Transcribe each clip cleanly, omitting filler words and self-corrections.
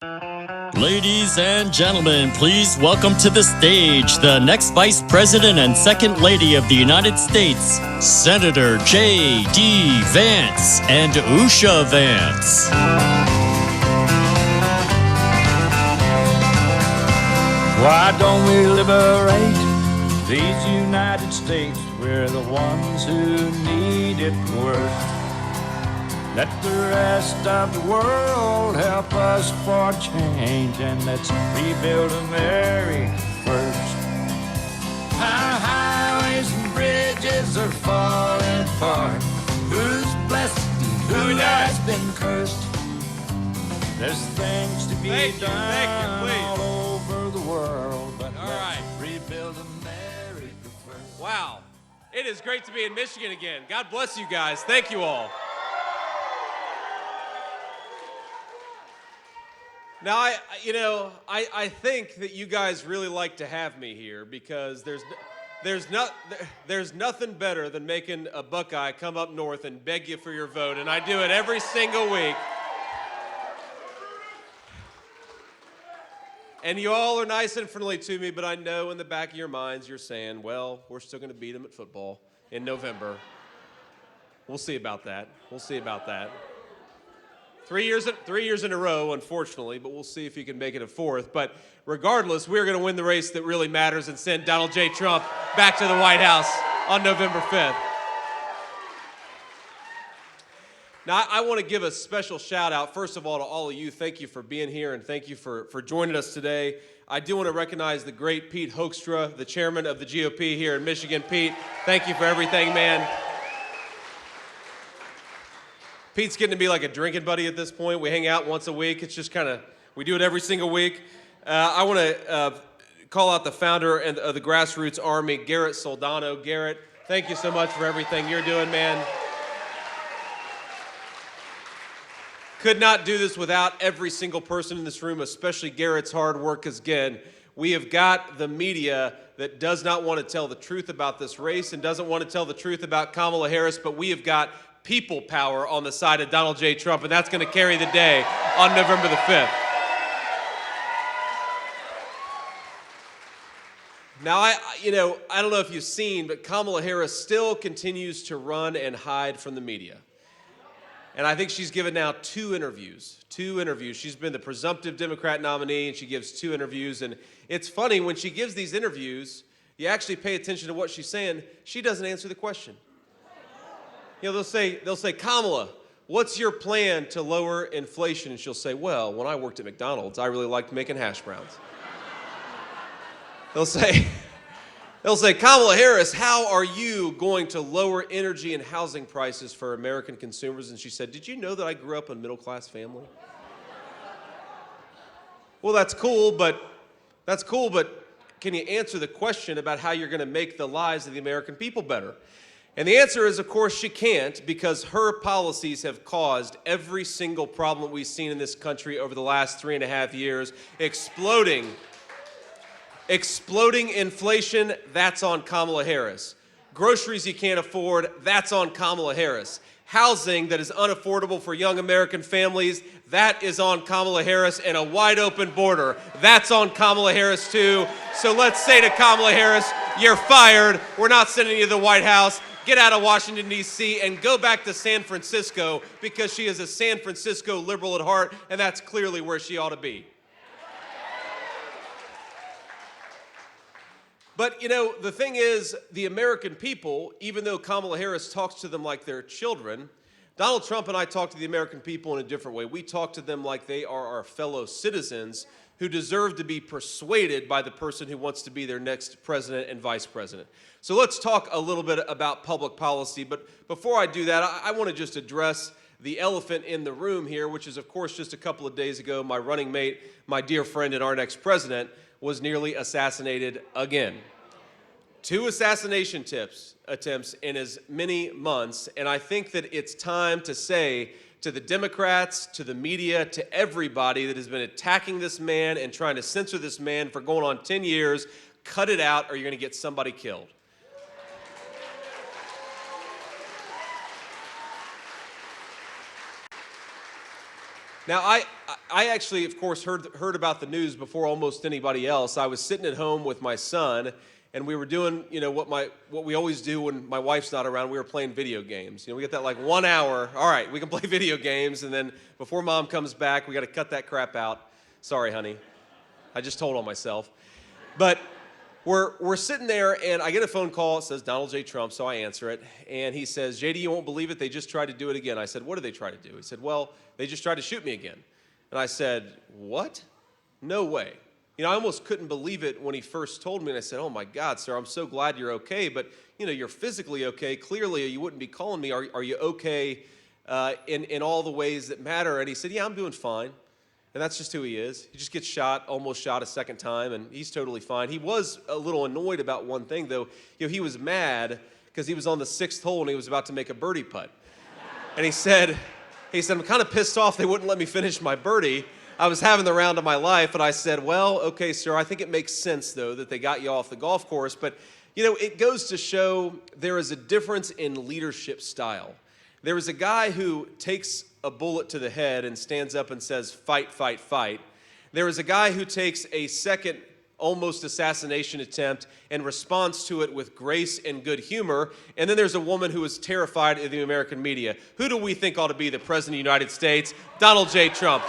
Ladies and gentlemen, please welcome to the stage the next Vice President and Second Lady of the United States, Senator JD Vance and Usha Vance. Why don't we liberate these United States? We're the ones who need it worst. Let the rest of the world help us for change, and let's rebuild America first. Our highways and bridges are falling apart. Who's blessed and who has been cursed? There's things to be done all over the world, but let's rebuild America first. Wow, it is great to be in Michigan again. God bless you guys. Thank you all. Now, I think that you guys really like to have me here because there's nothing better than making a Buckeye come up north and beg you for your vote, and I do it every single week. And you all are nice and friendly to me, but I know in the back of your minds you're saying, well, we're still going to beat them at football in November. We'll see about that. We'll see about that. 3 years in a row, unfortunately, but we'll see if you can make it a fourth. But regardless, we're going to win the race that really matters and send Donald J. Trump back to the White House on November 5th. Now, I want to give a special shout out, first of all, to all of you. Thank you for being here, and thank you for joining us today. I do want to recognize the great Pete Hoekstra, the chairman of the GOP here in Michigan. Pete, thank you for everything, man. Pete's getting to be like a drinking buddy at this point. We hang out once a week. It's just kind of, we do it every single week. I want to call out the founder of the Grassroots Army, Garrett Soldano. Garrett, thank you so much for everything you're doing, man. Could not do this without every single person in this room, especially Garrett's hard work, because again, we have got the media that does not want to tell the truth about this race and doesn't want to tell the truth about Kamala Harris, but we have got people power on the side of Donald J. Trump, and that's going to carry the day on November the 5th. Now, I don't know if you've seen, but Kamala Harris still continues to run and hide from the media. And I think she's given now two interviews. She's been the presumptive Democrat nominee, and she gives two interviews. And it's funny, when she gives these interviews, you actually pay attention to what she's saying. She doesn't answer the question. You know, they'll say, Kamala, what's your plan to lower inflation? And she'll say, well, when I worked at McDonald's, I really liked making hash browns. They'll say, Kamala Harris, how are you going to lower energy and housing prices for American consumers? And she said, did you know that I grew up in a middle-class family? Well, that's cool, but can you answer the question about how you're going to make the lives of the American people better? And the answer is, of course, she can't, because her policies have caused every single problem we've seen in this country over the last 3.5 years. Exploding inflation, that's on Kamala Harris. Groceries you can't afford, that's on Kamala Harris. Housing that is unaffordable for young American families, that is on Kamala Harris. And a wide open border, that's on Kamala Harris too. So let's say to Kamala Harris, you're fired. We're not sending you to the White House. Get out of Washington, D.C., and go back to San Francisco, because she is a San Francisco liberal at heart, and that's clearly where she ought to be. But, the thing is, the American people, even though Kamala Harris talks to them like they're children, Donald Trump and I talk to the American people in a different way. We talk to them like they are our fellow citizens who deserve to be persuaded by the person who wants to be their next president and vice president. So let's talk a little bit about public policy. But before I do that, I want to just address the elephant in the room here, which is, of course, just a couple of days ago, my running mate, my dear friend and our next president, was nearly assassinated again. 2 assassination attempts in as many months, and I think that it's time to say to the Democrats, to the media, to everybody that has been attacking this man and trying to censor this man for going on 10 years, cut it out or you're going to get somebody killed. Now, I actually, of course, heard about the news before almost anybody else. I was sitting at home with my son, and we were doing, what we always do when my wife's not around. We were playing video games. We get that like 1 hour. All right, we can play video games, and then before Mom comes back, we got to cut that crap out. Sorry, honey. I just told on myself. But we're sitting there, and I get a phone call. It says Donald J. Trump, so I answer it. And he says, JD, you won't believe it. They just tried to do it again. I said, what did they try to do? He said, well, they just tried to shoot me again. And I said, what? No way. I almost couldn't believe it when he first told me, and I said, oh my God, sir, I'm so glad you're okay, but you're physically okay. Clearly, you wouldn't be calling me. Are you okay in all the ways that matter? And he said, yeah, I'm doing fine. And that's just who he is. He just gets shot, almost shot a second time, and he's totally fine. He was a little annoyed about one thing, though. He was mad because he was on the 6th hole and he was about to make a birdie putt. And he said, I'm kind of pissed off they wouldn't let me finish my birdie. I was having the round of my life, and I said, well, okay, sir, I think it makes sense, though, that they got you off the golf course. But, it goes to show there is a difference in leadership style. There is a guy who takes a bullet to the head and stands up and says, fight, fight, fight. There is a guy who takes a second almost assassination attempt and responds to it with grace and good humor. And then there's a woman who is terrified of the American media. Who do we think ought to be the President of the United States? Donald J. Trump.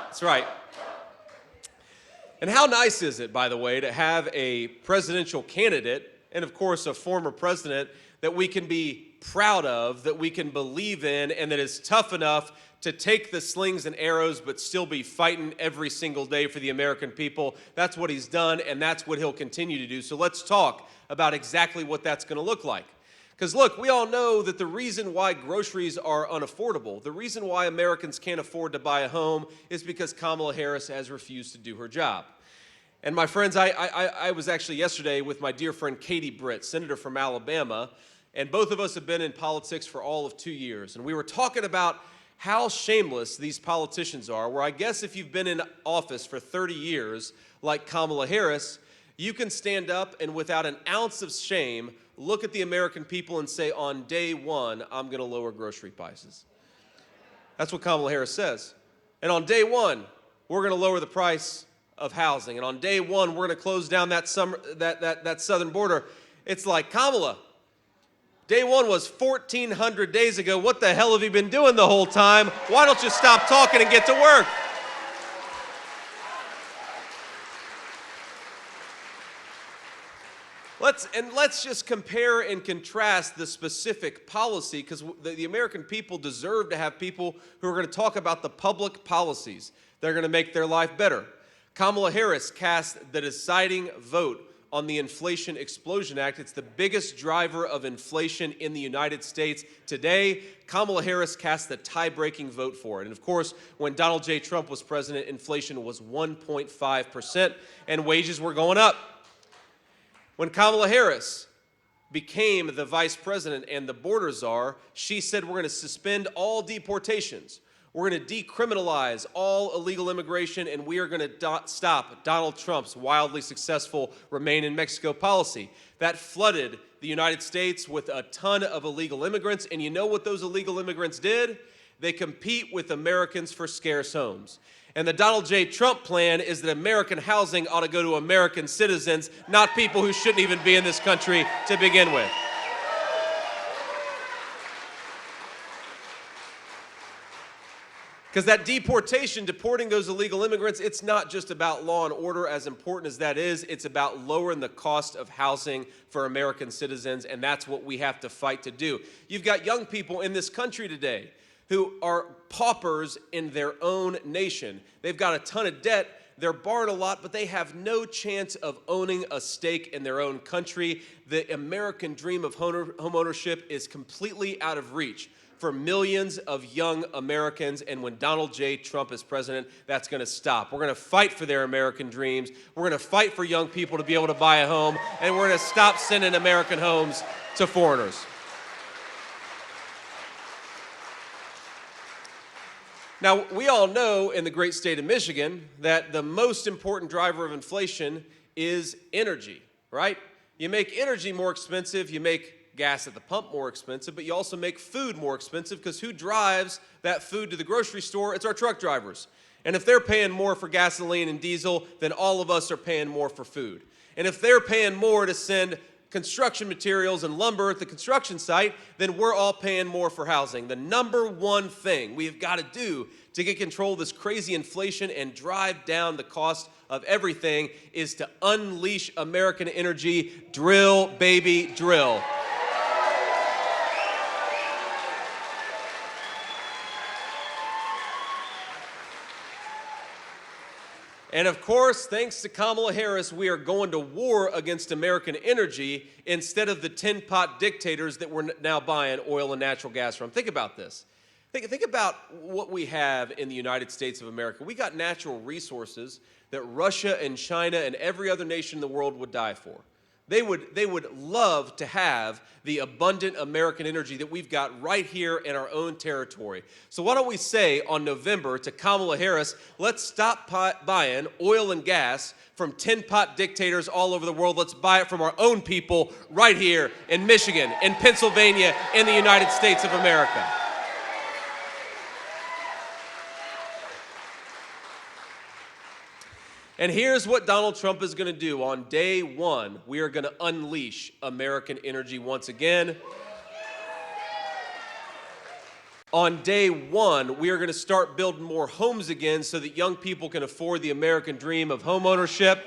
That's right. And how nice is it, by the way, to have a presidential candidate and, of course, a former president that we can be proud of, that we can believe in, and that is tough enough to take the slings and arrows but still be fighting every single day for the American people. That's what he's done, and that's what he'll continue to do. So let's talk about exactly what that's going to look like. Because, look, we all know that the reason why groceries are unaffordable, the reason why Americans can't afford to buy a home is because Kamala Harris has refused to do her job. And my friends, I was actually yesterday with my dear friend Katie Britt, senator from Alabama, and both of us have been in politics for all of 2 years. And we were talking about how shameless these politicians are, where I guess if you've been in office for 30 years, like Kamala Harris, you can stand up and without an ounce of shame look at the American people and say, on day one, I'm going to lower grocery prices. That's what Kamala Harris says. And on day one, we're going to lower the price of housing. And on day one, we're going to close down that southern border. It's like, Kamala, day one was 1,400 days ago. What the hell have you been doing the whole time? Why don't you stop talking and get to work? Let's just compare and contrast the specific policy, because the American people deserve to have people who are going to talk about the public policies that are going to make their life better. Kamala Harris cast the deciding vote on the Inflation Explosion Act. It's the biggest driver of inflation in the United States today. Kamala Harris cast the tie-breaking vote for it. And of course, when Donald J. Trump was president, inflation was 1.5% and wages were going up. When Kamala Harris became the vice president and the border czar, she said we're going to suspend all deportations. We're going to decriminalize all illegal immigration, and we are going to stop Donald Trump's wildly successful Remain in Mexico policy. That flooded the United States with a ton of illegal immigrants, and you know what those illegal immigrants did? They compete with Americans for scarce homes. And the Donald J. Trump plan is that American housing ought to go to American citizens, not people who shouldn't even be in this country to begin with. Because that deporting those illegal immigrants, it's not just about law and order, as important as that is. It's about lowering the cost of housing for American citizens, and that's what we have to fight to do. You've got young people in this country today who are paupers in their own nation. They've got a ton of debt, they're borrowing a lot, but they have no chance of owning a stake in their own country. The American dream of homeownership is completely out of reach for millions of young Americans, and when Donald J. Trump is president, that's going to stop. We're going to fight for their American dreams. We're going to fight for young people to be able to buy a home, and we're going to stop sending American homes to foreigners. Now, we all know in the great state of Michigan that the most important driver of inflation is energy, right? You make energy more expensive, you make gas at the pump more expensive, but you also make food more expensive because who drives that food to the grocery store? It's our truck drivers. And if they're paying more for gasoline and diesel, then all of us are paying more for food. And if they're paying more to send construction materials and lumber at the construction site, then we're all paying more for housing. The number one thing we have got to do to get control of this crazy inflation and drive down the cost of everything is to unleash American energy. Drill, baby, drill. And of course, thanks to Kamala Harris, we are going to war against American energy instead of the tin pot dictators that we're now buying oil and natural gas from. Think about this. Think about what we have in the United States of America. We got natural resources that Russia and China and every other nation in the world would die for. They would love to have the abundant American energy that we've got right here in our own territory. So why don't we say on November to Kamala Harris, let's stop buying oil and gas from tin pot dictators all over the world. Let's buy it from our own people right here in Michigan, in Pennsylvania, in the United States of America. And here's what Donald Trump is going to do. On day one, we are going to unleash American energy once again. On day one, we are going to start building more homes again so that young people can afford the American dream of homeownership.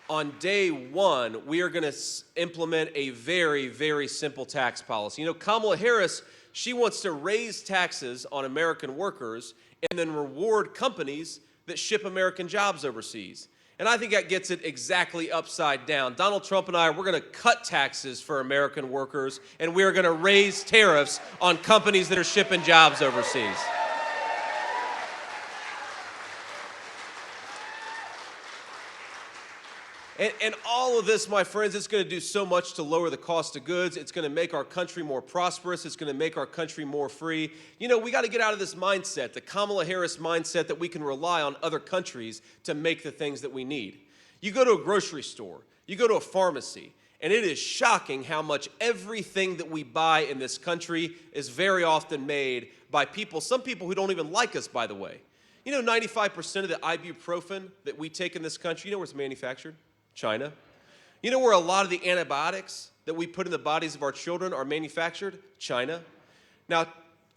On day one, we are going to implement a very, very simple tax policy. You know, Kamala Harris, she wants to raise taxes on American workers and then reward companies that ship American jobs overseas. And I think that gets it exactly upside down. Donald Trump and we're going to cut taxes for American workers, and we are going to raise tariffs on companies that are shipping jobs overseas. And all of this, my friends, it's going to do so much to lower the cost of goods. It's going to make our country more prosperous. It's going to make our country more free. You know, we got to get out of this mindset, the Kamala Harris mindset, that we can rely on other countries to make the things that we need. You go to a grocery store, you go to a pharmacy, and it is shocking how much everything that we buy in this country is very often made by people, some people who don't even like us, by the way. You know, 95% of the ibuprofen that we take in this country, you know where it's manufactured? China. You know where a lot of the antibiotics that we put in the bodies of our children are manufactured? China. Now,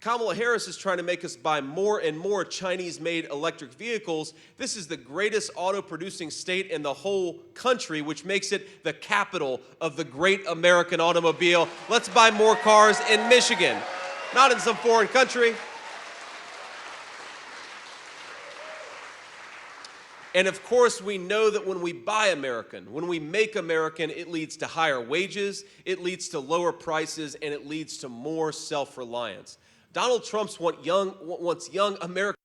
Kamala Harris is trying to make us buy more and more Chinese-made electric vehicles. This is the greatest auto-producing state in the whole country, which makes it the capital of the great American automobile. Let's buy more cars in Michigan, not in some foreign country. And of course, we know that when we buy American, when we make American, it leads to higher wages, it leads to lower prices, and it leads to more self-reliance. Donald Trump wants young Americans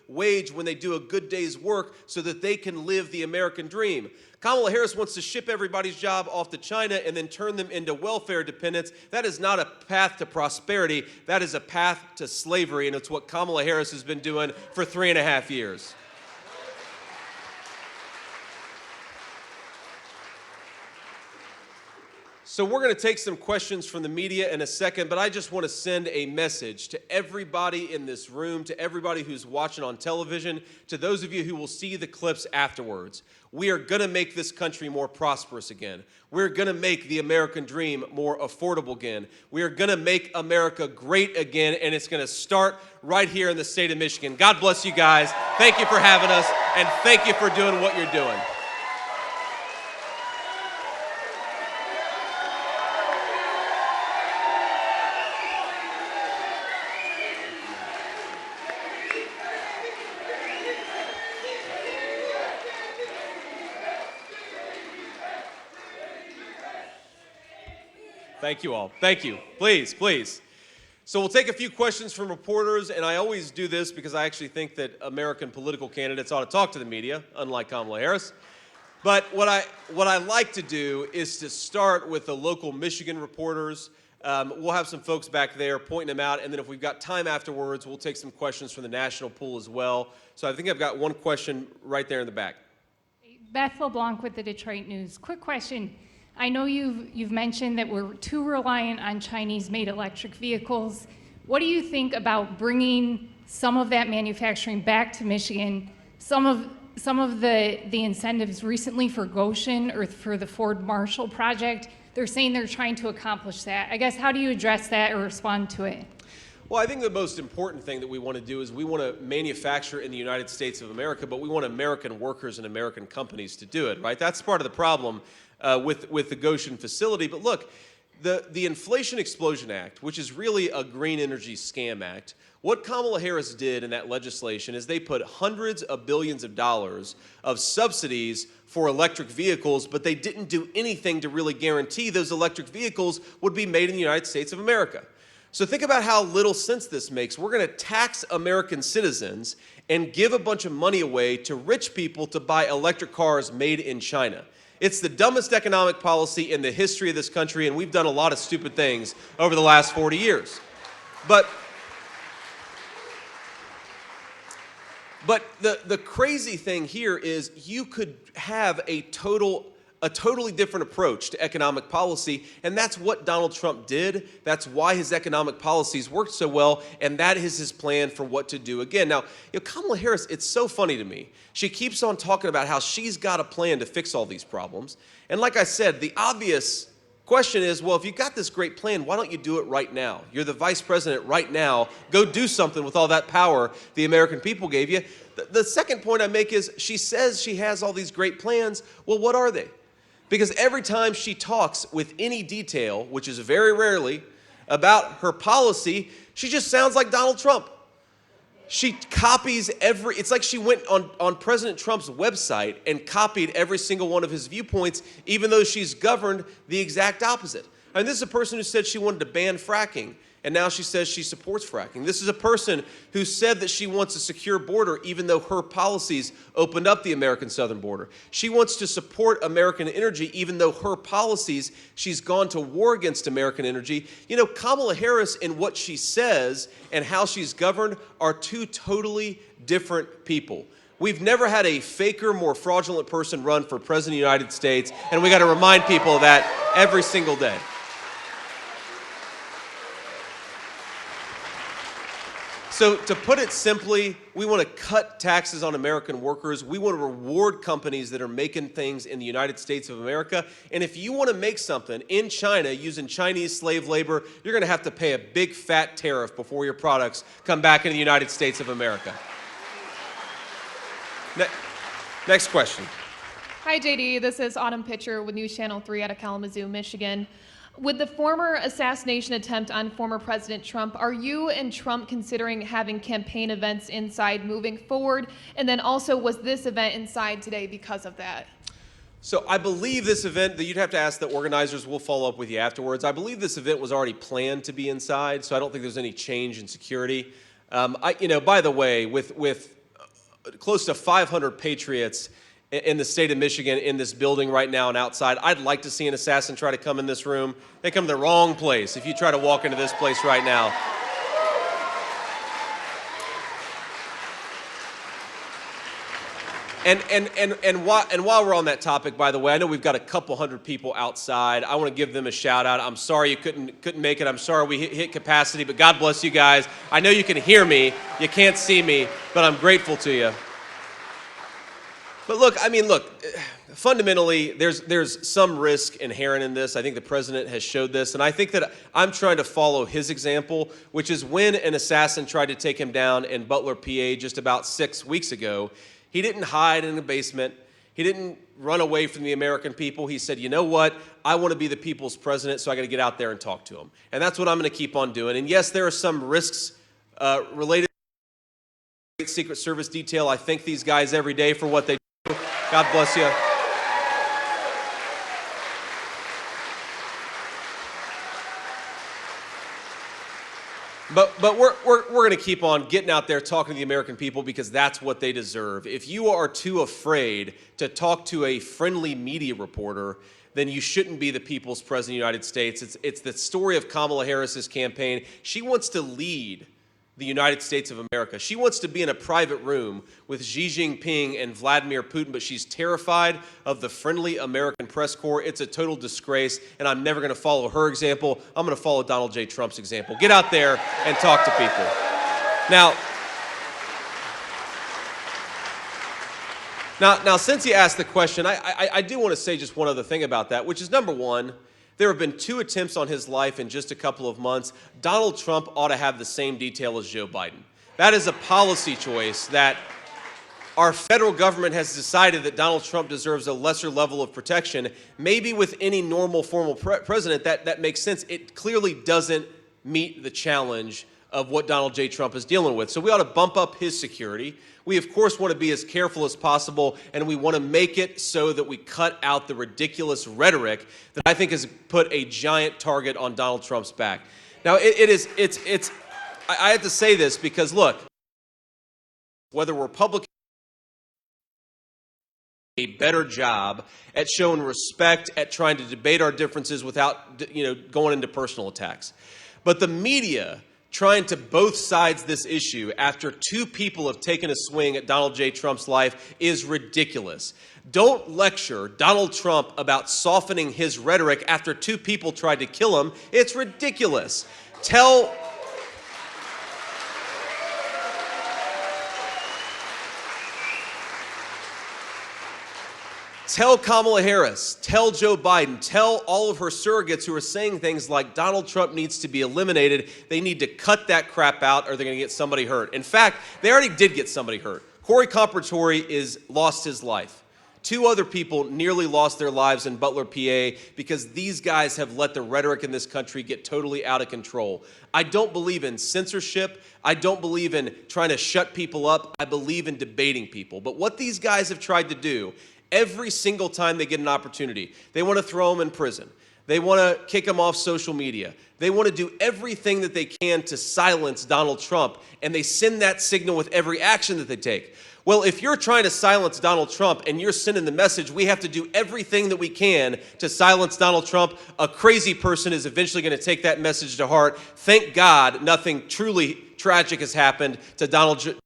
wage when they do a good day's work so that they can live the American dream. Kamala Harris wants to ship everybody's job off to China and then turn them into welfare dependents. That is not a path to prosperity. That is a path to slavery, and it's what Kamala Harris has been doing for 3.5 years. So we're going to take some questions from the media in a second, but I just want to send a message to everybody in this room, to everybody who's watching on television, to those of you who will see the clips afterwards. We are going to make this country more prosperous again. We're going to make the American dream more affordable again. We are going to make America great again, and it's going to start right here in the state of Michigan. God bless you guys. Thank you for having us, and thank you for doing what you're doing. Thank you all. Thank you. Please, please. So we'll take a few questions from reporters, and I always do this because I actually think that American political candidates ought to talk to the media, unlike Kamala Harris. But what I like to do is to start with the local Michigan reporters. We'll have some folks back there pointing them out, and then if we've got time afterwards, we'll take some questions from the national pool as well. So I think I've got one question right there in the back. Beth LeBlanc with the Detroit News. Quick question. I know you've mentioned that we're too reliant on Chinese-made electric vehicles. What do you think about bringing some of that manufacturing back to Michigan? Some of the incentives recently for Goshen or for the Ford Marshall project, they're saying they're trying to accomplish that. I guess, how do you address that or respond to it? Well, I think the most important thing that we want to do is we want to manufacture in the United States of America, but we want American workers and American companies to do it, right? That's part of the problem with the Goshen facility. But look, the Inflation Explosion Act, which is really a green energy scam act, what Kamala Harris did in that legislation is they put hundreds of billions of dollars of subsidies for electric vehicles, but they didn't do anything to really guarantee those electric vehicles would be made in the United States of America. So think about how little sense this makes. We're going to tax American citizens and give a bunch of money away to rich people to buy electric cars made in China. It's the dumbest economic policy in the history of this country, and we've done a lot of stupid things over the last 40 years. But the crazy thing here is you could have a totally different approach to economic policy, and that's what Donald Trump did. That's why his economic policies worked so well, and that is his plan for what to do again. Now, Kamala Harris, it's so funny to me. She keeps on talking about how she's got a plan to fix all these problems. And like I said, the obvious question is, well, if you've got this great plan, why don't you do it right now? You're the vice president right now. Go do something with all that power the American people gave you. The second point I make is she says she has all these great plans. Well, what are they? Because every time she talks with any detail, which is very rarely, about her policy, she just sounds like Donald Trump. She copies it's like she went on President Trump's website and copied every single one of his viewpoints, even though she's governed the exact opposite. I mean, this is a person who said she wanted to ban fracking, and now she says she supports fracking. This is a person who said that she wants a secure border, even though her policies opened up the American southern border. She wants to support American energy, even though her policies, she's gone to war against American energy. Kamala Harris, in what she says and how she's governed, are two totally different people. We've never had a faker, more fraudulent person run for president of the United States, and we got to remind people of that every single day. So to put it simply, we want to cut taxes on American workers. We want to reward companies that are making things in the United States of America. And if you want to make something in China using Chinese slave labor, you're going to have to pay a big fat tariff before your products come back into the United States of America. Next question. Hi, JD. This is Autumn Pitcher with News Channel 3 out of Kalamazoo, Michigan. With the former assassination attempt on former President Trump, are you and Trump considering having campaign events inside moving forward? And then also, was this event inside today because of that? So I believe this event, that you'd have to ask the organizers, we'll follow up with you afterwards. I believe this event was already planned to be inside, so I don't think there's any change in security. By the way, with close to 500 patriots in the state of Michigan in this building right now and outside, I'd like to see an assassin try to come in this room. They come to the wrong place if you try to walk into this place right now. And while we're on that topic, by the way, I know we've got a couple hundred people outside. I want to give them a shout out. I'm sorry you couldn't make it. I'm sorry we hit capacity, but God bless you guys. I know you can hear me. You can't see me, but I'm grateful to you. But look, fundamentally, there's some risk inherent in this. I think the president has showed this, and I think that I'm trying to follow his example, which is when an assassin tried to take him down in Butler, PA, just about 6 weeks ago, he didn't hide in a basement. He didn't run away from the American people. He said, you know what? I want to be the people's president, so I got to get out there and talk to them. And that's what I'm going to keep on doing. And yes, there are some risks related to Secret Service detail. I thank these guys every day for what they do. God bless you. But we're going to keep on getting out there talking to the American people because that's what they deserve. If you are too afraid to talk to a friendly media reporter, then you shouldn't be the people's president of the United States. It's the story of Kamala Harris's campaign. She wants to lead the United States of America. She wants to be in a private room with Xi Jinping and Vladimir Putin, but she's terrified of the friendly American press corps. It's a total disgrace, and I'm never going to follow her example. I'm going to follow Donald J. Trump's example. Get out there and talk to people. Now, since you asked the question, I do want to say just one other thing about that, which is number one, there have been 2 attempts on his life in just a couple of months. Donald Trump ought to have the same detail as Joe Biden. That is a policy choice that our federal government has decided that Donald Trump deserves a lesser level of protection. Maybe with any normal formal president, that makes sense. It clearly doesn't meet the challenge of what Donald J. Trump is dealing with. So we ought to bump up his security. We, of course, want to be as careful as possible, and we want to make it so that we cut out the ridiculous rhetoric that I think has put a giant target on Donald Trump's back. Now, I have to say this because, look, whether Republicans do a better job at showing respect, at trying to debate our differences without, going into personal attacks. But the media trying to both sides this issue after 2 people have taken a swing at Donald J. Trump's life is ridiculous. Don't lecture Donald Trump about softening his rhetoric after 2 people tried to kill him. It's ridiculous. Tell Kamala Harris, tell Joe Biden, tell all of her surrogates who are saying things like Donald Trump needs to be eliminated, they need to cut that crap out or they're going to get somebody hurt. In fact, they already did get somebody hurt. Corey Comperatory lost his life. 2 other people nearly lost their lives in Butler, PA, because these guys have let the rhetoric in this country get totally out of control. I don't believe in censorship. I don't believe in trying to shut people up. I believe in debating people. But what these guys have tried to do every single time they get an opportunity, they want to throw him in prison. They want to kick him off social media. They want to do everything that they can to silence Donald Trump, and they send that signal with every action that they take. Well, if you're trying to silence Donald Trump and you're sending the message, we have to do everything that we can to silence Donald Trump, a crazy person is eventually going to take that message to heart. Thank God nothing truly tragic has happened to Donald Trump.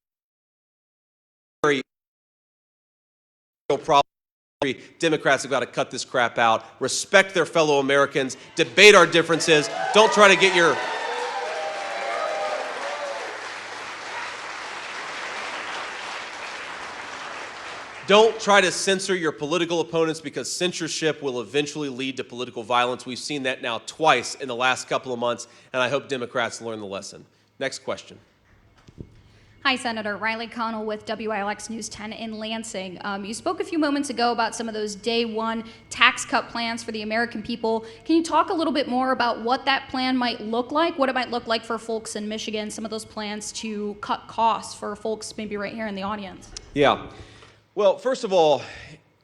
Problem. Democrats have got to cut this crap out, respect their fellow Americans, debate our differences. Don't try to get your... Don't try to censor your political opponents because censorship will eventually lead to political violence. We've seen that now twice in the last couple of months, and I hope Democrats learn the lesson. Next question. Hi, Senator. Riley Connell with WILX News 10 in Lansing. You spoke a few moments ago about some of those day one tax cut plans for the American people. Can you talk a little bit more about what that plan might look like, what it might look like for folks in Michigan, some of those plans to cut costs for folks maybe right here in the audience? Yeah. Well, first of all,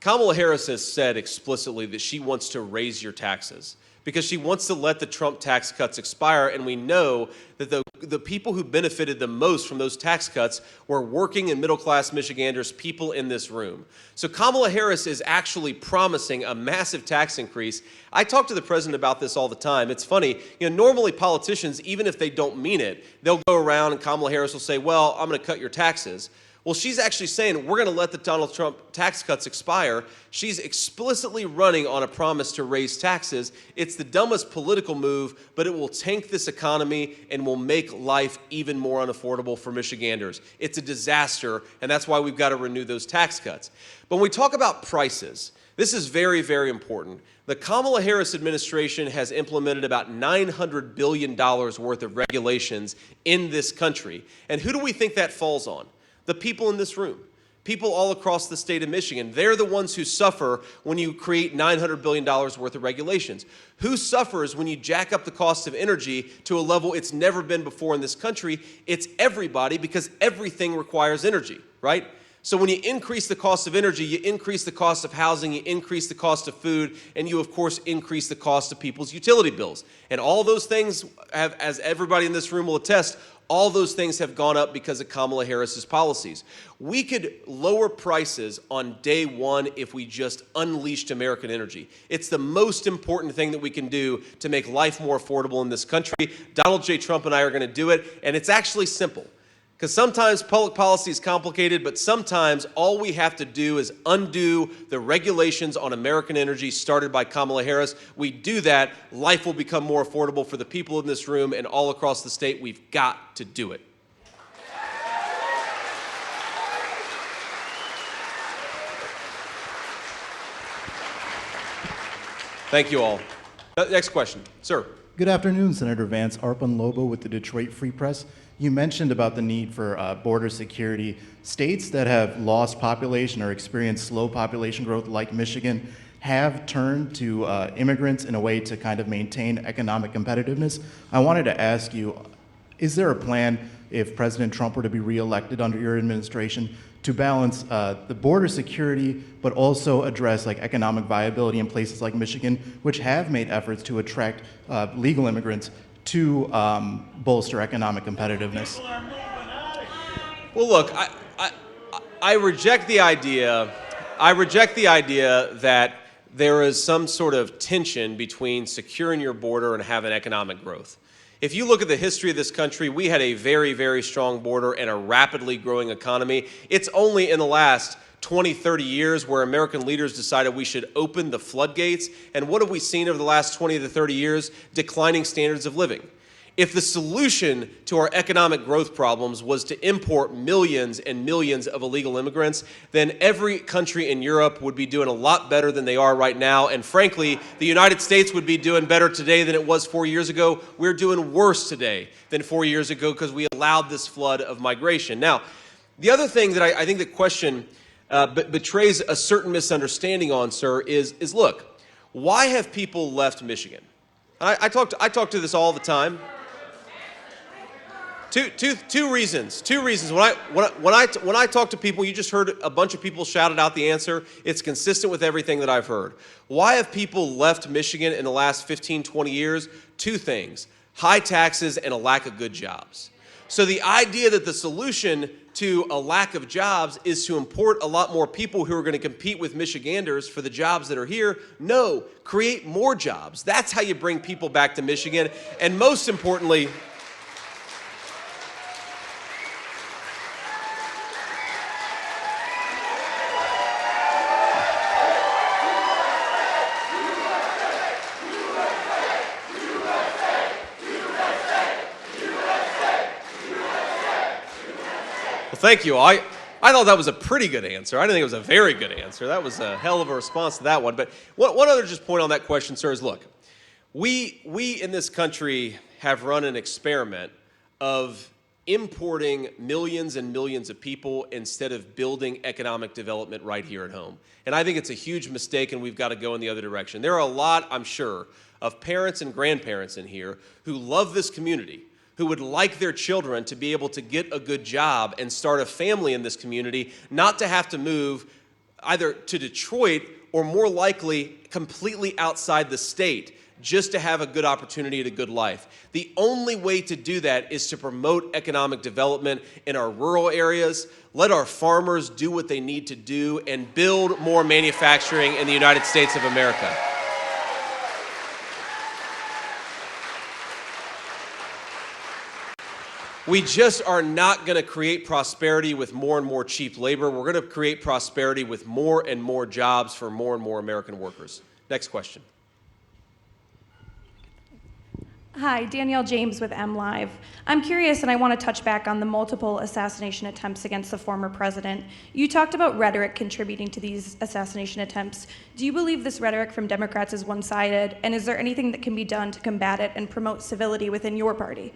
Kamala Harris has said explicitly that she wants to raise your taxes because she wants to let the Trump tax cuts expire, and we know that the people who benefited the most from those tax cuts were working and middle-class Michiganders, people in this room. So Kamala Harris is actually promising a massive tax increase. I talk to the president about this all the time. It's funny, normally politicians, even if they don't mean it, they'll go around and Kamala Harris will say, well, I'm going to cut your taxes. Well, she's actually saying we're going to let the Donald Trump tax cuts expire. She's explicitly running on a promise to raise taxes. It's the dumbest political move, but it will tank this economy and will make life even more unaffordable for Michiganders. It's a disaster, and that's why we've got to renew those tax cuts. But when we talk about prices, this is very, very important. The Kamala Harris administration has implemented about $900 billion worth of regulations in this country. And who do we think that falls on? The people in this room, people all across the state of Michigan. They're the ones who suffer when you create $900 billion worth of regulations. Who suffers when you jack up the cost of energy to a level it's never been before in this country? It's everybody, because everything requires energy, right? So when you increase the cost of energy, you increase the cost of housing, you increase the cost of food, and you, of course, increase the cost of people's utility bills. And all those things have, as everybody in this room will attest, all those things have gone up because of Kamala Harris's policies. We could lower prices on day one if we just unleashed American energy. It's the most important thing that we can do to make life more affordable in this country. Donald J. Trump and I are going to do it, and it's actually simple. Because sometimes public policy is complicated, but sometimes all we have to do is undo the regulations on American energy started by Kamala Harris. We do that, life will become more affordable for the people in this room and all across the state. We've got to do it. Thank you all. Next question. Sir. Good afternoon, Senator Vance. Arpan Lobo with the Detroit Free Press. You mentioned about the need for border security. States that have lost population or experienced slow population growth, like Michigan, have turned to immigrants in a way to kind of maintain economic competitiveness. I wanted to ask you, is there a plan, if President Trump were to be reelected under your administration, to balance the border security, but also address like economic viability in places like Michigan, which have made efforts to attract legal immigrants to bolster economic competitiveness? Well, look, I reject the idea. I reject the idea that there is some sort of tension between securing your border and having economic growth. If you look at the history of this country, we had a very, very strong border and a rapidly growing economy. It's only in the last 20, 30 years where American leaders decided we should open the floodgates. And what have we seen over the last 20 to 30 years? Declining standards of living. If the solution to our economic growth problems was to import millions and millions of illegal immigrants, then every country in Europe would be doing a lot better than they are right now. And frankly, the United States would be doing better today than it was 4 years ago. We're doing worse today than 4 years ago because we allowed this flood of migration. Now, the other thing that I think the question betrays a certain misunderstanding on, sir, is look, why have people left Michigan? I talk to this all the time. Two reasons. When I talk to people, you just heard a bunch of people shouted out the answer. It's consistent with everything that I've heard. Why have people left Michigan in the last 15, 20 years? Two things: high taxes and a lack of good jobs. So the idea that the solution to a lack of jobs is to import a lot more people who are going to compete with Michiganders for the jobs that are here. No, create more jobs. That's how you bring people back to Michigan. And most importantly, thank you. I thought that was a pretty good answer. I didn't think it was a very good answer. That was a hell of a response to that one. But one other just point on that question, sir, is look, we in this country have run an experiment of importing millions and millions of people instead of building economic development right here at home. And I think it's a huge mistake, and we've got to go in the other direction. There are a lot, I'm sure, of parents and grandparents in here who love this community, who would like their children to be able to get a good job and start a family in this community, not to have to move either to Detroit or more likely completely outside the state just to have a good opportunity at a good life. The only way to do that is to promote economic development in our rural areas, let our farmers do what they need to do, and build more manufacturing in the United States of America. We just are not going to create prosperity with more and more cheap labor. We're going to create prosperity with more and more jobs for more and more American workers. Next question. Hi, Danielle James with MLive. I'm curious, and I want to touch back on the multiple assassination attempts against the former president. You talked about rhetoric contributing to these assassination attempts. Do you believe this rhetoric from Democrats is one-sided, and is there anything that can be done to combat it and promote civility within your party?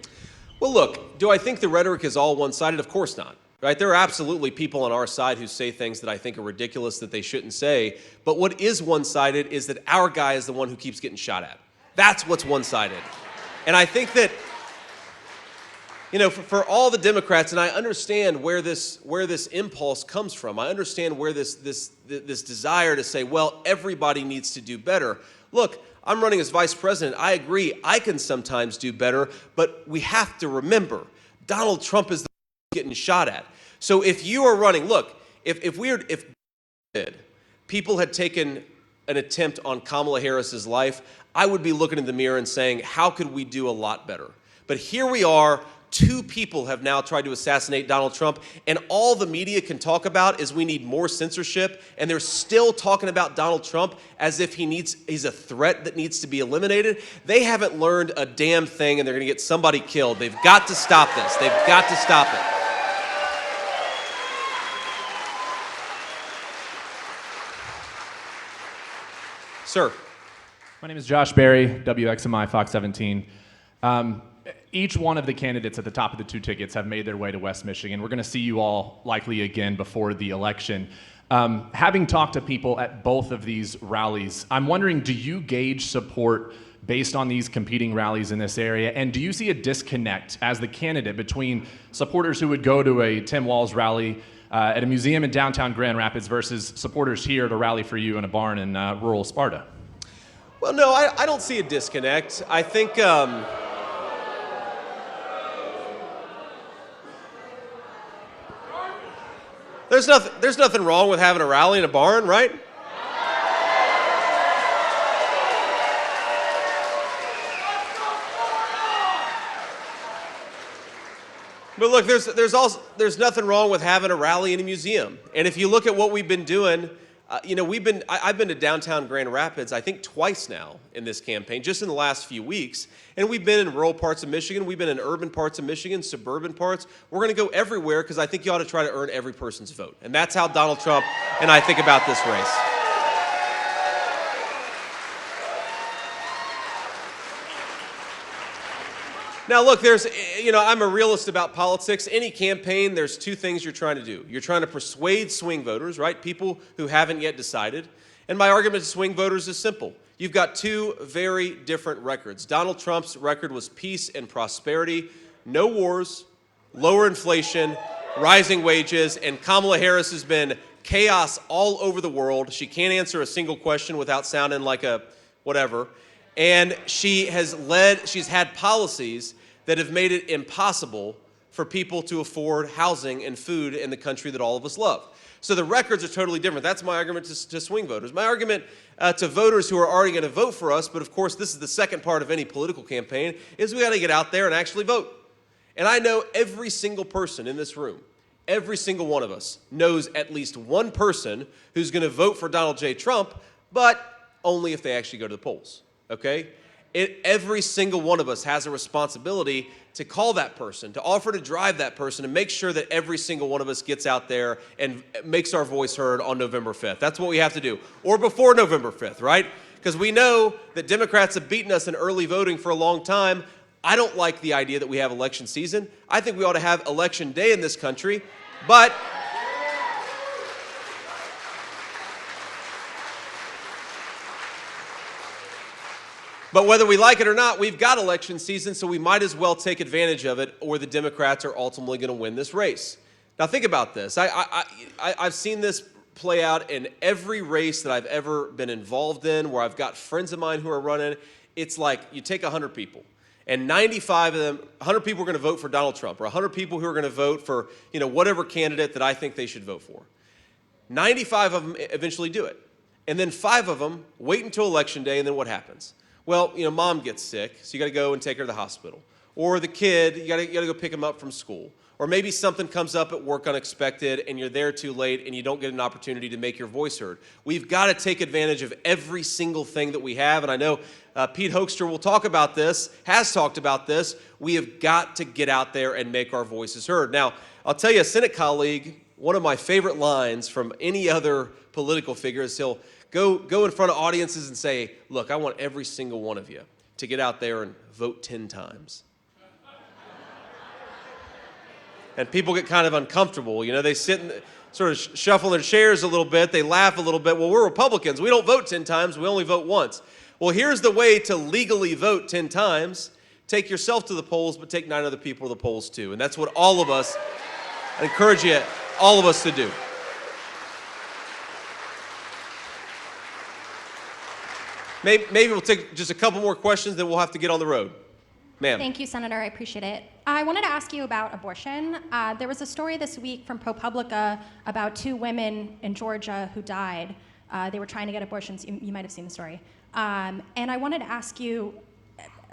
Well, look, do I think the rhetoric is all one-sided? Of course not. Right? There are absolutely people on our side who say things that I think are ridiculous that they shouldn't say. But what is one-sided is that our guy is the one who keeps getting shot at. That's what's one-sided. And I think that You know, for all the Democrats, and I understand where this impulse comes from. I understand where this desire to say, well, everybody needs to do better. Look, I'm running as vice president. I agree, I can sometimes do better, but we have to remember, Donald Trump is the getting shot at. So if you are running, look, if people had taken an attempt on Kamala Harris's life, I would be looking in the mirror and saying, how could we do a lot better? But here we are. 2 people have now tried to assassinate Donald Trump, and all the media can talk about is we need more censorship, and they're still talking about Donald Trump as if he's a threat that needs to be eliminated. They haven't learned a damn thing, and they're going to get somebody killed. They've got to stop this. They've got to stop it. Sir. My name is Josh Berry, WXMI Fox 17. Each one of the candidates at the top of the 2 tickets have made their way to West Michigan. We're going to see you all likely again before the election. Having talked to people at both of these rallies, I'm wondering, do you gauge support based on these competing rallies in this area? And do you see a disconnect as the candidate between supporters who would go to a Tim Walz rally at a museum in downtown Grand Rapids versus supporters here at a rally for you in a barn in rural Sparta? Well, no, I don't see a disconnect. I think there's nothing wrong with having a rally in a barn, right? But look, there's nothing wrong with having a rally in a museum. And if you look at what we've been doing, I've been to downtown Grand Rapids, I think twice now in this campaign, just in the last few weeks. And we've been in rural parts of Michigan. We've been in urban parts of Michigan, suburban parts. We're going to go everywhere because I think you ought to try to earn every person's vote. And that's how Donald Trump and I think about this race. Now, look, I'm a realist about politics. Any campaign, there's 2 things you're trying to do. You're trying to persuade swing voters, right? People who haven't yet decided. And my argument to swing voters is simple. You've got 2 very different records. Donald Trump's record was peace and prosperity, no wars, lower inflation, rising wages, and Kamala Harris has been chaos all over the world. She can't answer a single question without sounding like a whatever. And she's had policies that have made it impossible for people to afford housing and food in the country that all of us love. So the records are totally different. That's my argument to swing voters. My argument to voters who are already going to vote for us, but of course this is the second part of any political campaign, is we got to get out there and actually vote. And I know every single person in this room, every single one of us knows at least one person who's going to vote for Donald J. Trump, but only if they actually go to the polls. Okay? Every single one of us has a responsibility to call that person, to offer to drive that person, and make sure that every single one of us gets out there and makes our voice heard on November 5th. That's what we have to do. Or before November 5th, right? Because we know that Democrats have beaten us in early voting for a long time. I don't like the idea that we have election season. I think we ought to have election day in this country, but whether we like it or not, we've got election season, so we might as well take advantage of it, or the Democrats are ultimately going to win this race. Now, think about this. I've seen this play out in every race that I've ever been involved in, where I've got friends of mine who are running. It's like you take 100 people, and 95 of them, 100 people are going to vote for Donald Trump, or 100 people who are going to vote for whatever candidate that I think they should vote for. 95 of them eventually do it, and then 5 of them wait until Election Day, and then what happens? Well, mom gets sick, so you got to go and take her to the hospital. Or the kid, you got to go pick him up from school. Or maybe something comes up at work unexpected, and you're there too late, and you don't get an opportunity to make your voice heard. We've got to take advantage of every single thing that we have, and I know Pete Hoekstra will talk about this, has talked about this. We have got to get out there and make our voices heard. Now, I'll tell you, a Senate colleague, one of my favorite lines from any other political figure is he'll go in front of audiences and say, look, I want every single one of you to get out there and vote 10 times. And people get kind of uncomfortable. They sit and sort of shuffle their chairs a little bit. They laugh a little bit. Well, we're Republicans. We don't vote 10 times. We only vote once. Well, here's the way to legally vote 10 times. take yourself to the polls, but take 9 other people to the polls too. And that's what all of us, I encourage you, all of us to do. Maybe we'll take just a couple more questions, then we'll have to get on the road. Ma'am. Thank you, Senator. I appreciate it. I wanted to ask you about abortion. There was a story this week from ProPublica about 2 women in Georgia who died. They were trying to get abortions. You might have seen the story. And I wanted to ask you,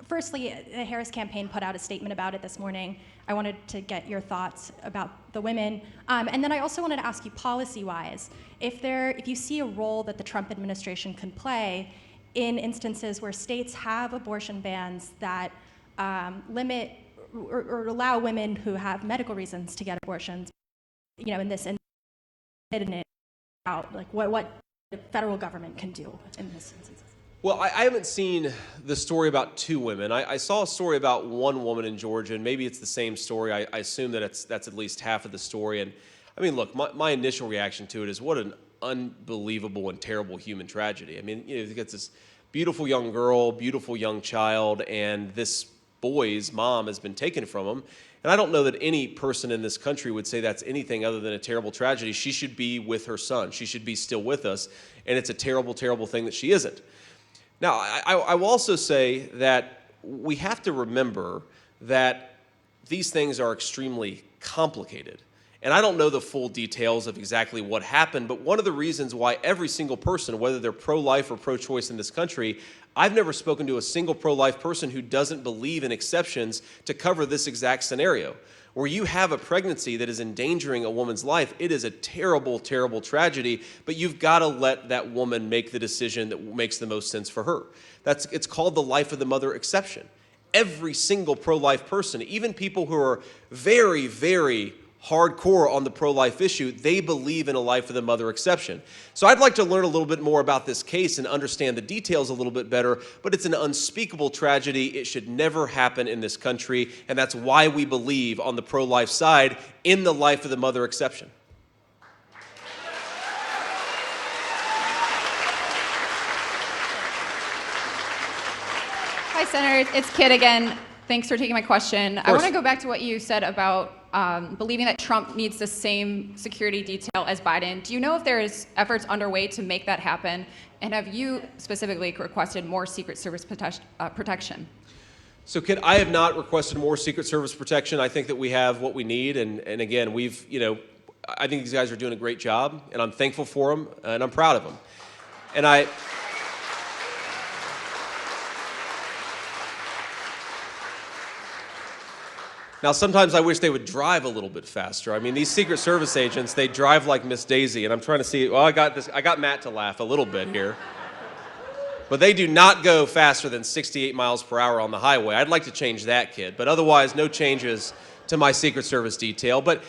firstly, the Harris campaign put out a statement about it this morning. I wanted to get your thoughts about the women. And then I also wanted to ask you, policy-wise, if you see a role that the Trump administration can play in instances where states have abortion bans that limit or allow women who have medical reasons to get abortions, in this out, like what the federal government can do in this instance. Well, I haven't seen the story about 2 women. I saw a story about 1 woman in Georgia, and maybe it's the same story. I assume that that's at least half of the story. And I mean, look, my initial reaction to it is what an unbelievable and terrible human tragedy. I mean, you get this beautiful young girl, beautiful young child, and this boy's mom has been taken from him. And I don't know that any person in this country would say that's anything other than a terrible tragedy. She should be with her son. She should be still with us. And it's a terrible, terrible thing that she isn't. Now, I will also say that we have to remember that these things are extremely complicated. And I don't know the full details of exactly what happened, but one of the reasons why every single person, whether they're pro-life or pro-choice in this country, I've never spoken to a single pro-life person who doesn't believe in exceptions to cover this exact scenario. Where you have a pregnancy that is endangering a woman's life, it is a terrible, terrible tragedy, but you've got to let that woman make the decision that makes the most sense for her. It's called the life of the mother exception. Every single pro-life person, even people who are very, very hardcore on the pro-life issue, they believe in a life of the mother exception. So I'd like to learn a little bit more about this case and understand the details a little bit better, but it's an unspeakable tragedy. It should never happen in this country, and that's why we believe on the pro-life side in the life of the mother exception. Hi, Senator. It's Kit again. Thanks for taking my question. I want to go back to what you said about believing that Trump needs the same security detail as Biden. Do you know if there's efforts underway to make that happen? And have you specifically requested more Secret Service protection? So, Kit, I have not requested more Secret Service protection. I think that we have what we need. And again, I think these guys are doing a great job, and I'm thankful for them, and I'm proud of them. And Now, sometimes I wish they would drive a little bit faster. I mean, these Secret Service agents, they drive like Miss Daisy, and I'm trying to see, well, I got Matt to laugh a little bit here. But they do not go faster than 68 miles per hour on the highway. I'd like to change that, Kid. But otherwise, no changes to my Secret Service detail. But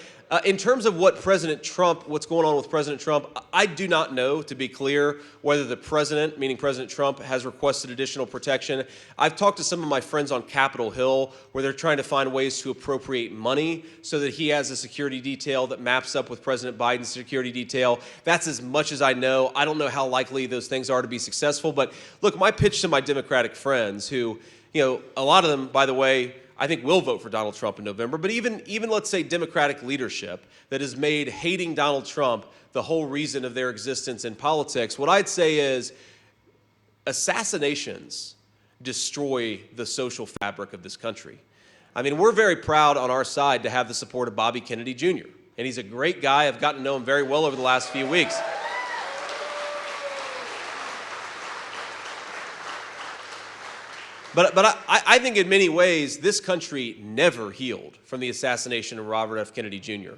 in terms of what's going on with President Trump, I do not know, to be clear, whether the president, meaning President Trump, has requested additional protection. I've talked to some of my friends on Capitol Hill where they're trying to find ways to appropriate money so that he has a security detail that maps up with President Biden's security detail. That's as much as I know. I don't know how likely those things are to be successful. But look, my pitch to my Democratic friends who, a lot of them, by the way, I think will vote for Donald Trump in November, but even let's say Democratic leadership that has made hating Donald Trump the whole reason of their existence in politics, what I'd say is assassinations destroy the social fabric of this country. I mean, we're very proud on our side to have the support of Bobby Kennedy Jr., and he's a great guy. I've gotten to know him very well over the last few weeks. But I think in many ways, this country never healed from the assassination of Robert F. Kennedy Jr.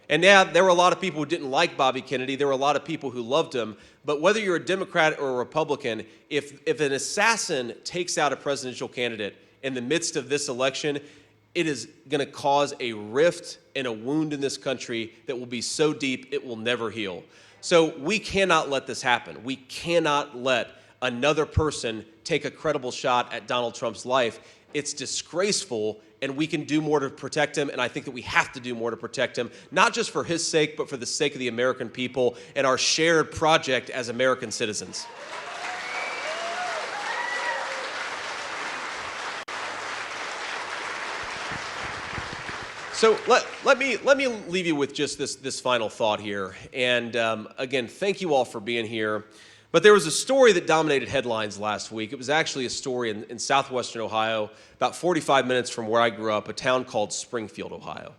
And yeah, there were a lot of people who didn't like Bobby Kennedy. There were a lot of people who loved him. But whether you're a Democrat or a Republican, if an assassin takes out a presidential candidate in the midst of this election, it is going to cause a rift and a wound in this country that will be so deep it will never heal. So we cannot let this happen. We cannot let another person take a credible shot at Donald Trump's life. It's disgraceful, and we can do more to protect him, and I think that we have to do more to protect him, not just for his sake, but for the sake of the American people and our shared project as American citizens. So let me leave you with just this final thought here. And again, thank you all for being here. But there was a story that dominated headlines last week. It was actually a story in southwestern Ohio, about 45 minutes from where I grew up, a town called Springfield, Ohio.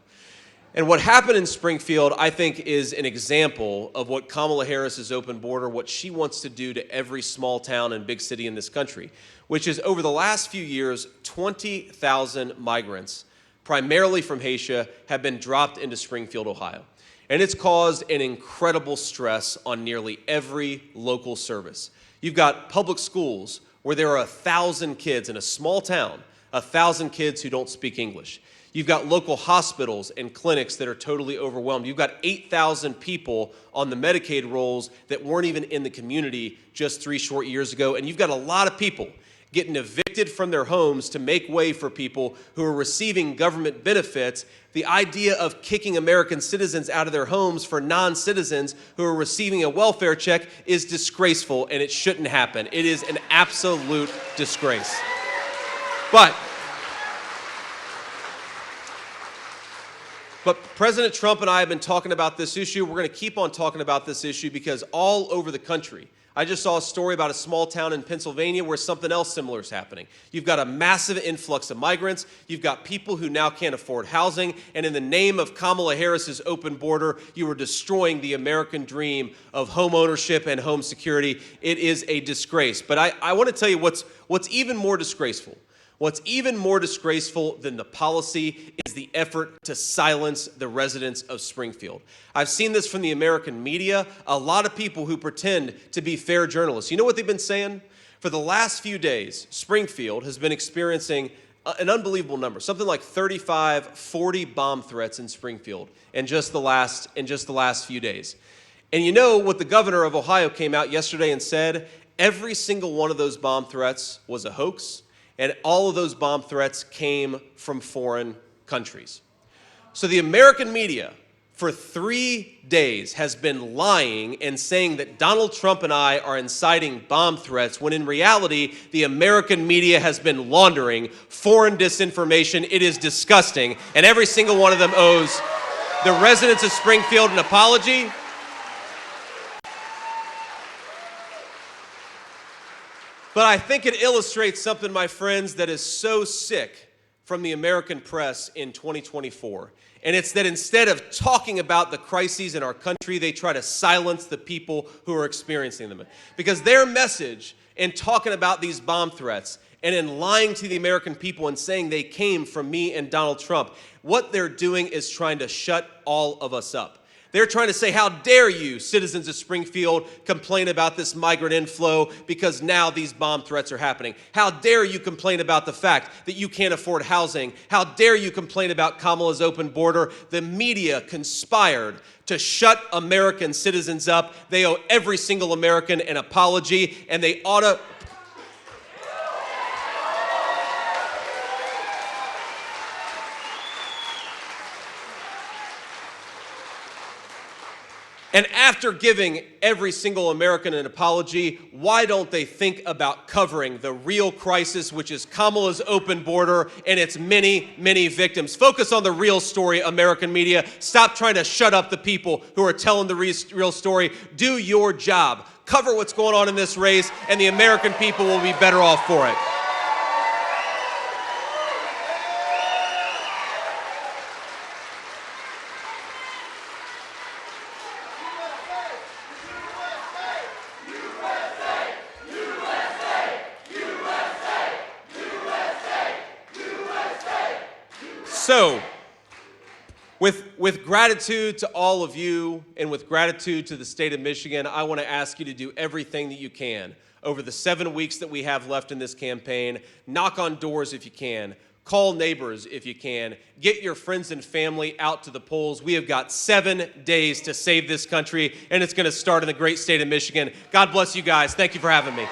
And what happened in Springfield, I think, is an example of what Kamala Harris's open border, what she wants to do to every small town and big city in this country, which is over the last few years, 20,000 migrants, primarily from Haiti, have been dropped into Springfield, Ohio. And it's caused an incredible stress on nearly every local service. You've got public schools where there are 1,000 kids in a small town, 1,000 kids who don't speak English. You've got local hospitals and clinics that are totally overwhelmed. You've got 8,000 people on the Medicaid rolls that weren't even in the community just 3 short years ago. And you've got a lot of people getting evicted from their homes to make way for people who are receiving government benefits. The idea of kicking American citizens out of their homes for non-citizens who are receiving a welfare check is disgraceful, and it shouldn't happen. It is an absolute disgrace. But President Trump and I have been talking about this issue. We're going to keep on talking about this issue because all over the country, I just saw a story about a small town in Pennsylvania where something else similar is happening. You've got a massive influx of migrants. You've got people who now can't afford housing. And in the name of Kamala Harris's open border, you are destroying the American dream of home ownership and home security. It is a disgrace. But I want to tell you what's even more disgraceful. What's even more disgraceful than the policy is the effort to silence the residents of Springfield. I've seen this from the American media, a lot of people who pretend to be fair journalists. You know what they've been saying? For the last few days, Springfield has been experiencing an unbelievable number, something like 35, 40 bomb threats in Springfield in just the last few days. And you know what the governor of Ohio came out yesterday and said? Every single one of those bomb threats was a hoax. And all of those bomb threats came from foreign countries. So the American media, for 3 days, has been lying and saying that Donald Trump and I are inciting bomb threats, when in reality, the American media has been laundering foreign disinformation. It is disgusting. And every single one of them owes the residents of Springfield an apology. But I think it illustrates something, my friends, that is so sick from the American press in 2024. And it's that instead of talking about the crises in our country, they try to silence the people who are experiencing them. Because their message in talking about these bomb threats and in lying to the American people and saying they came from me and Donald Trump, what they're doing is trying to shut all of us up. They're trying to say, how dare you, citizens of Springfield, complain about this migrant inflow because now these bomb threats are happening. How dare you complain about the fact that you can't afford housing? How dare you complain about Kamala's open border? The media conspired to shut American citizens up. They owe every single American an apology, and they ought to... And after giving every single American an apology, why don't they think about covering the real crisis, which is Kamala's open border and its many, many victims? Focus on the real story, American media. Stop trying to shut up the people who are telling the real story. Do your job. Cover what's going on in this race, and the American people will be better off for it. So, with gratitude to all of you and with gratitude to the state of Michigan, I want to ask you to do everything that you can over the 7 weeks that we have left in this campaign. Knock on doors if you can. Call neighbors if you can. Get your friends and family out to the polls. We have got 7 days to save this country, and it's going to start in the great state of Michigan. God bless you guys. Thank you for having me.